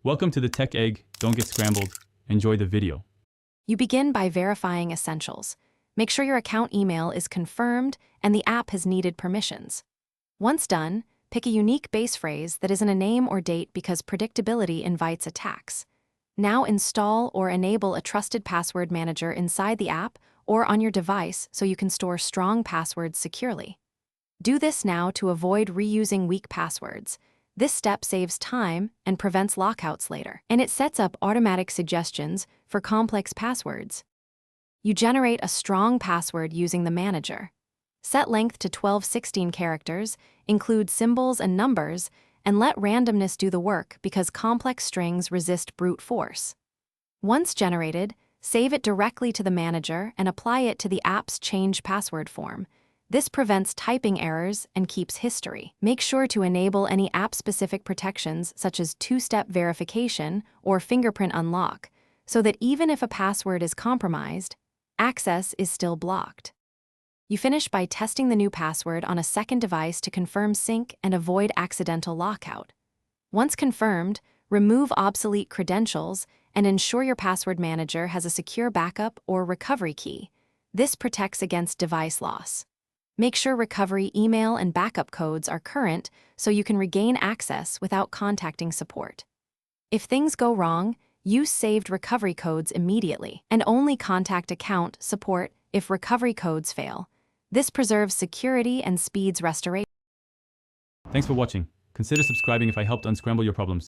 Welcome to the Tech Egg. Don't get scrambled. Enjoy the video. You begin by verifying essentials. Make sure your account email is confirmed and the app has needed permissions. Once done, pick a unique base phrase that isn't a name or date because predictability invites attacks. Now install or enable a trusted password manager inside the app or on your device so you can store strong passwords securely. Do this now to avoid reusing weak passwords. This step saves time and prevents lockouts later, and it sets up automatic suggestions for complex passwords. You generate a strong password using the manager. Set length to 12-16 characters, include symbols and numbers, and let randomness do the work because complex strings resist brute force. Once generated, save it directly to the manager and apply it to the app's change password form. This prevents typing errors and keeps history. Make sure to enable any app-specific protections such as two-step verification or fingerprint unlock, so that even if a password is compromised, access is still blocked. You finish by testing the new password on a second device to confirm sync and avoid accidental lockout. Once confirmed, remove obsolete credentials and ensure your password manager has a secure backup or recovery key. This protects against device loss. Make sure recovery email and backup codes are current so you can regain access without contacting support. If things go wrong, use saved recovery codes immediately and only contact account support if recovery codes fail. This preserves security and speeds restoration. Thanks for watching. Consider subscribing if I helped unscramble your problems.